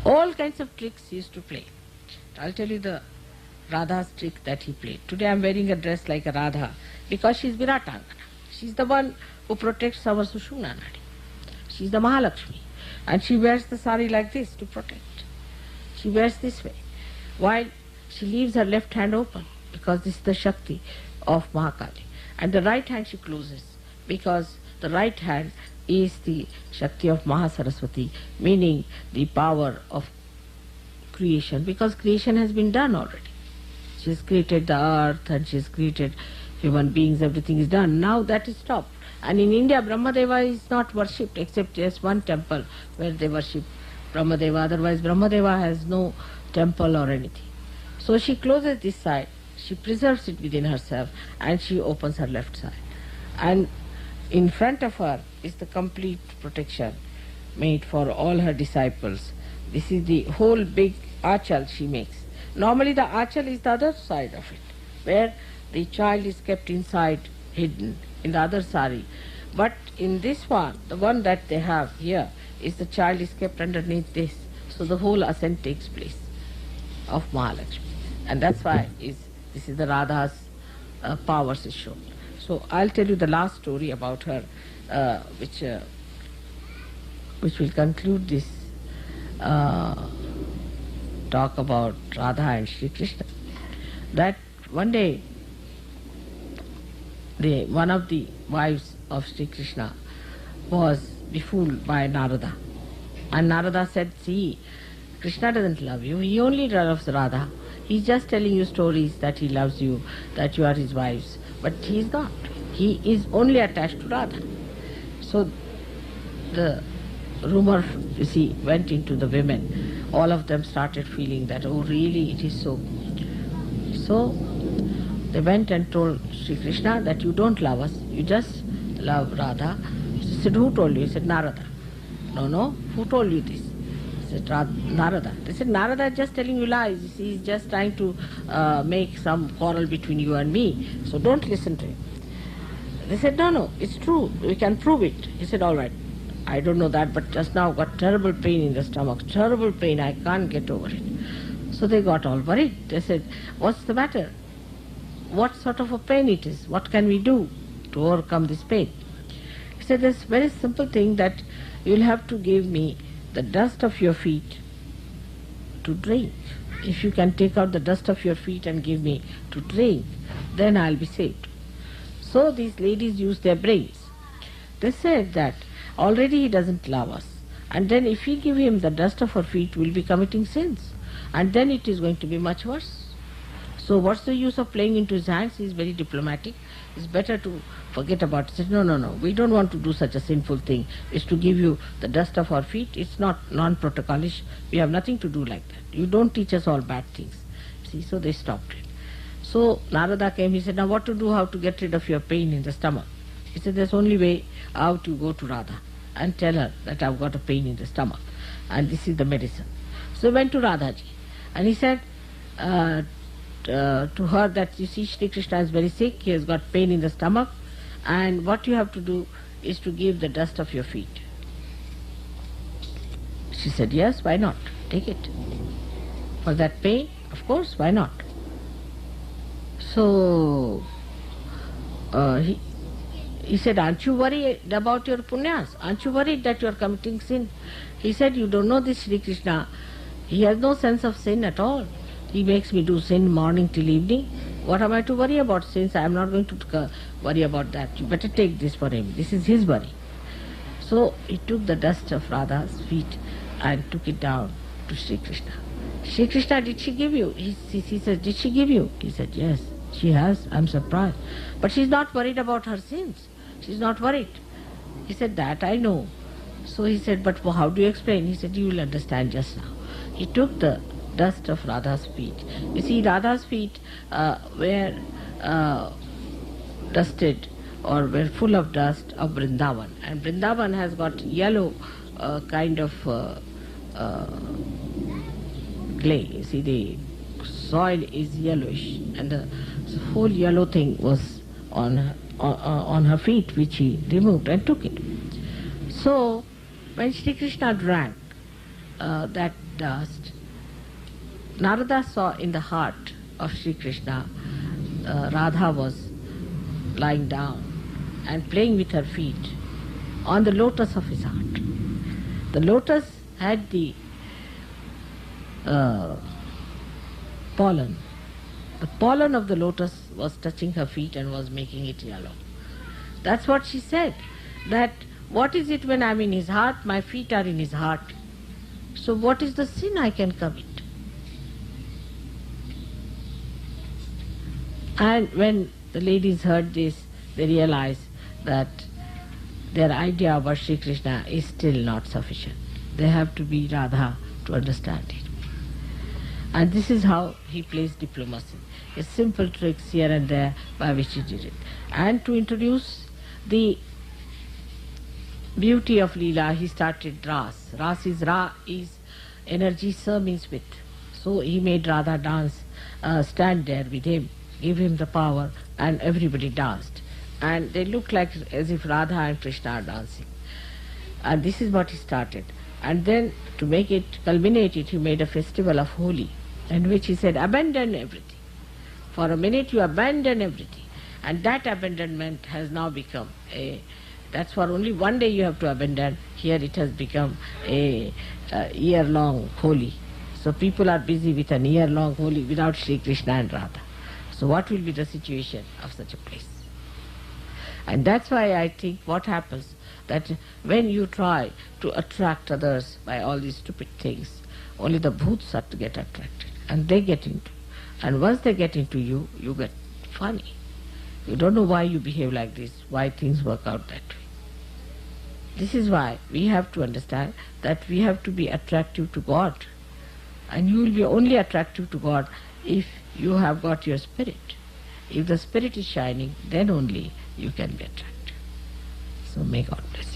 All kinds of tricks he used to play. I'll tell you the Radha's trick that he played. Today I'm wearing a dress like a Radha because she's Viratangana. She's the one who protects our Sushumna Nadi. She's the Mahalakshmi. And she wears the sari like this to protect. She wears this way. While she leaves her left hand open because this is the Shakti of Mahakali. And the right hand she closes because the right hand is the Shakti of Mahasaraswati, meaning the power of creation, because creation has been done already. She has created the earth and she has created human beings, everything is done. Now that is stopped. And in India, Brahmadeva is not worshipped except just one temple where they worship Brahmadeva. Otherwise, Brahmadeva has no temple or anything. So she closes this side, she preserves it within herself, and she opens her left side. And in front of her is the complete protection made for all her disciples. This is the whole big achal she makes. Normally the achal is the other side of it, where the child is kept inside, hidden in the other sari. But in this one, the one that they have here, is the child is kept underneath this. So the whole ascent takes place of Mahalakshmi. And that's why this is the Radha's powers is shown. So I'll tell you the last story about her, which will conclude this talk about Radha and Sri Krishna. That one day, one of the wives of Sri Krishna was befooled by Narada. And Narada said, see, Krishna doesn't love you, he only loves Radha. He's just telling you stories that he loves you, that you are his wives. But he is not. He is only attached to Radha. So the rumor, you see, went into the women. All of them started feeling that, oh really, it is so. So they went and told Sri Krishna that you don't love us, you just love Radha. He said, who told you? He said, Narada. No, who told you this? He said, Narada. They said, Narada is just telling you lies. He is just trying to make some quarrel between you and me. So don't listen to him. They said, no, it's true. We can prove it. He said, all right. I don't know that, but just now got terrible pain in the stomach. Terrible pain. I can't get over it. So they got all worried. They said, what's the matter? What sort of a pain it is? What can we do to overcome this pain? He said, there's a very simple thing that you'll have to give me the dust of your feet to drink. If you can take out the dust of your feet and give me to drink, then I'll be saved. So these ladies used their brains. They said that already he doesn't love us, and then if we give him the dust of our feet, we'll be committing sins, and then it is going to be much worse. So what's the use of playing into his hands? He's very diplomatic. It's better to forget about it. He said, no, we don't want to do such a sinful thing. It's to give you the dust of our feet. It's not non-protocolish. We have nothing to do like that. You don't teach us all bad things. See, so they stopped it. So Narada came, he said, now what to do, how to get rid of your pain in the stomach? He said, there's only way out, you go to Radha and tell her that I've got a pain in the stomach and this is the medicine. So he went to Radhaji and he said to her that, you see, Shri Krishna is very sick, he has got pain in the stomach, and what you have to do is to give the dust of your feet. She said, yes, why not? Take it. For that pain, of course, why not? So he said, aren't you worried about your punyas? Aren't you worried that you are committing sin? He said, you don't know this Shri Krishna. He has no sense of sin at all. He makes me do sin morning till evening. What am I to worry about sins? I am not going to worry about that. You better take this for him. This is his worry. So he took the dust of Radha's feet and took it down to Shri Krishna. Shri Krishna, did she give you? He said, did she give you? He said, yes, she has. I'm surprised. But she's not worried about her sins. She's not worried. He said, that I know. So he said, but how do you explain? He said, you will understand just now. He took the dust of Radha's feet. You see, Radha's feet were dusted or were full of dust of Vrindavan. And Vrindavan has got yellow kind of clay. You see, the soil is yellowish, and the whole yellow thing was on her feet, which he removed and took it. So when Shri Krishna drank that dust, Narada saw in the heart of Sri Krishna, Radha was lying down and playing with her feet on the lotus of his heart. The lotus had the pollen. The pollen of the lotus was touching her feet and was making it yellow. That's what she said, that what is it when I'm in his heart? My feet are in his heart. So what is the sin I can commit? And when the ladies heard this, they realized that their idea about Sri Krishna is still not sufficient. They have to be Radha to understand it. And this is how he plays diplomacy. It's simple tricks here and there by which he did it. And to introduce the beauty of Leela, he started Ras. Ras is Ra is energy, Sa means with. So he made Radha dance, stand there with him, give him the power, and everybody danced. And they looked like as if Radha and Krishna are dancing. And this is what he started. And then to make it, culminate it, he made a festival of Holi, in which he said, abandon everything. For a minute you abandon everything. And that abandonment has now become that's for only one day you have to abandon. Here it has become a year-long Holi. So people are busy with an year-long Holi without Sri Krishna and Radha. So what will be the situation of such a place? And that's why I think what happens, that when you try to attract others by all these stupid things, only the bhoots are to get attracted, and they get into. And once they get into you, you get funny. You don't know why you behave like this, why things work out that way. This is why we have to understand that we have to be attractive to God. And you will be only attractive to God if you have got your spirit. If the spirit is shining, then only you can be attractive. So may God bless you.